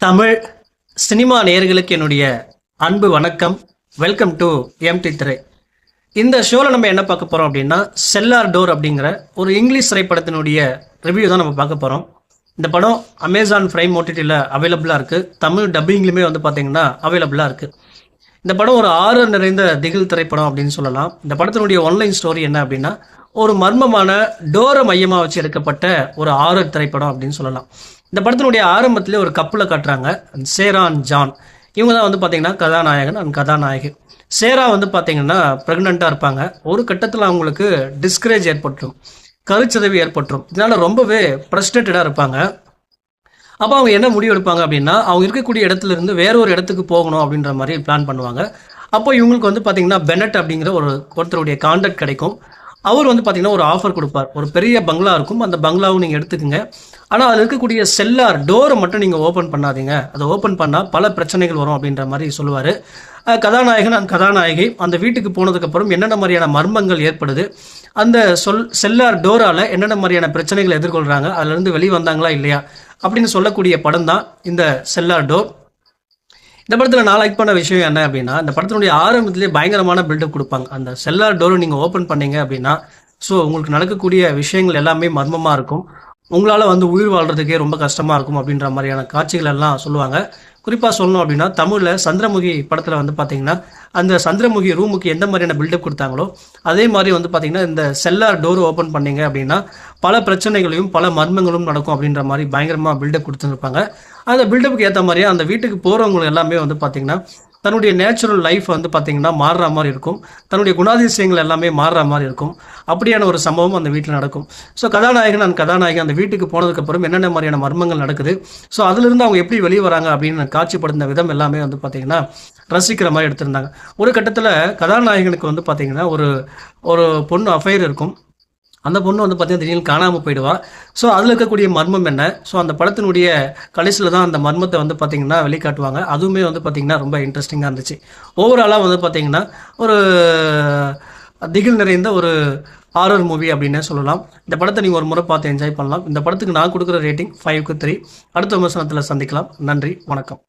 Tamil cinema நேயர்களுக்கு என்னுடைய அன்பு வணக்கம். வெல்கம் டு எம்டி திரை. இந்த ஷோவில் நம்ம என்ன பார்க்க போகிறோம் அப்படின்னா, செல்லார் டோர் அப்படிங்கிற ஒரு இங்கிலீஷ் திரைப்படத்தினுடைய ரிவ்யூ தான் நம்ம பார்க்க போகிறோம். இந்த படம் அமேசான் பிரைம் ஓடிடியில் அவைலபிளாக இருக்குது. தமிழ் டப்பிங்லையுமே பார்த்தீங்கன்னா அவைலபிளாக இருக்குது. இந்த படம் ஒரு ஆர்வம் நிறைந்த திகில் திரைப்படம் அப்படின்னு சொல்லலாம். இந்த படத்தினுடைய ஒன்லைன் ஸ்டோரி என்ன அப்படின்னா, ஒரு மர்மமான டோரை மையமாக வச்சு எடுக்கப்பட்ட ஒரு ஆரர் திரைப்படம் அப்படின்னு சொல்லலாம். இந்த படத்தினுடைய ஆரம்பத்திலே ஒரு கப்பலை காட்டுறாங்க, சேரா அண்ட் ஜான். இவங்க தான் பார்த்தீங்கன்னா கதாநாயகன் அண்ட் கதாநாயகி. சேரா பார்த்தீங்கன்னா ப்ரெக்னெண்ட்டாக இருப்பாங்க. ஒரு கட்டத்தில் அவங்களுக்கு டிஸ்கரேஜ் ஏற்பட்டுரும், கருச்சிதைவு ஏற்பட்டுரும். இதனால் ரொம்பவே ஃப்ரஸ்ட்ரேட்டடாக இருப்பாங்க. அப்போ அவங்க என்ன முடிவு எடுப்பாங்க அப்படின்னா, அவங்க இருக்கக்கூடிய இடத்துல இருந்து வேற ஒரு இடத்துக்கு போகணும் அப்படின்ற மாதிரி பிளான் பண்ணுவாங்க. அப்போ இவங்களுக்கு பார்த்தீங்கன்னா பெனட் அப்படிங்கிற ஒருத்தருடைய கான்டாக்ட் கிடைக்கும். அவர் பார்த்தீங்கன்னா ஒரு ஆஃபர் கொடுப்பார். ஒரு பெரிய பங்களா இருக்கும், அந்த பங்களாவும் நீங்கள் எடுத்துக்கோங்க. ஆனால் அதில் இருக்கக்கூடிய செல்லார் டோரை மட்டும் நீங்கள் ஓப்பன் பண்ணாதீங்க, அதை ஓப்பன் பண்ணால் பல பிரச்சனைகள் வரும் அப்படின்ற மாதிரி சொல்லுவார். கதாநாயகன் அண்ட் கதாநாயகி அந்த வீட்டுக்கு போனதுக்கப்புறம் என்னென்ன மாதிரியான மர்மங்கள் ஏற்படுது, அந்த செல்லார் டோரால் என்னென்ன மாதிரியான பிரச்சனைகள் எதிர்கொள்கிறாங்க, அதுலேருந்து வெளியே வந்தாங்களா இல்லையா அப்படின்னு சொல்லக்கூடிய படம் தான் இந்த செல்லார் டோர். இந்த படத்தில் நான் லைக் பண்ண விஷயம் என்ன அப்படின்னா, இந்த படத்தினுடைய ஆரம்பத்திலே பயங்கரமான பில்டப் கொடுப்பாங்க. அந்த செல்லார் டோரை நீங்கள் ஓப்பன் பண்ணீங்க அப்படின்னா, ஸோ உங்களுக்கு நடக்கக்கூடிய விஷயங்கள் எல்லாமே மர்மமாக இருக்கும். உங்களால் உயிர் வாழ்கிறதுக்கே ரொம்ப கஷ்டமாக இருக்கும் அப்படின்ற மாதிரியான காட்சிகள் எல்லாம் சொல்லுவாங்க. குறிப்பாக சொல்லணும் அப்படின்னா, தமிழில் சந்திரமுகி படத்தில் பார்த்தீங்கன்னா, அந்த சந்திரமுகி ரூமுக்கு எந்த மாதிரியான பில்டப் கொடுத்தாங்களோ அதே மாதிரி பார்த்தீங்கன்னா இந்த செல்லார் டோர் ஓப்பன் பண்ணீங்க அப்படின்னா பல பிரச்சனைகளையும் பல மர்மங்களும் நடக்கும் அப்படின்ற மாதிரி பயங்கரமாக பில்டப் கொடுத்துருப்பாங்க. அந்த பில்டப்புக்கு ஏற்ற மாதிரியே அந்த வீட்டுக்கு போகிறவங்க எல்லாமே பார்த்தீங்கன்னா தன்னுடைய நேச்சுரல் லைஃப் பார்த்தீங்கன்னா மாறுற மாதிரி இருக்கும். தன்னுடைய குணாதிசயங்கள் எல்லாமே மாறுற மாதிரி இருக்கும். அப்படியான ஒரு சம்பவம் அந்த வீட்டில் நடக்கும். ஸோ கதாநாயகன் அண்ட் கதாநாயகன் அந்த வீட்டுக்கு போனதுக்கப்புறம் என்னென்ன மாதிரியான மர்மங்கள் நடக்குது, ஸோ அதிலிருந்து அவங்க எப்படி வெளியே வராங்க அப்படின்னு காட்சிப்படுத்த விதம் எல்லாமே பார்த்தீங்கன்னா ரசிக்கிற மாதிரி எடுத்திருந்தாங்க. ஒரு கட்டத்தில் கதாநாயகனுக்கு பார்த்தீங்கன்னா ஒரு பொண்ணு அஃபைர் இருக்கும். அந்த பொண்ணு பார்த்தீங்கன்னா திடீர்னு காணாமல் போயிடுவா. ஸோ அதில் இருக்கக்கூடிய மர்மம் என்ன, ஸோ அந்த படத்தினுடைய கடைசியில் தான் அந்த மர்மத்தை பார்த்தீங்கன்னா வெளிக்காட்டுவாங்க. அதுவுமே பார்த்தீங்கன்னா ரொம்ப இன்ட்ரெஸ்டிங்காக இருந்துச்சு. ஓவராலாக பார்த்தீங்கன்னா ஒரு திகில் நிறைந்த ஒரு ஹாரர் மூவி அப்படின்னே சொல்லலாம். இந்த படத்தை நீங்கள் ஒரு முறை பார்த்து என்ஜாய் பண்ணலாம். இந்த படத்துக்கு நான் கொடுக்குற ரேட்டிங் 5க்கு 3. அடுத்த விமர்சனத்தில் சந்திக்கலாம். நன்றி, வணக்கம்.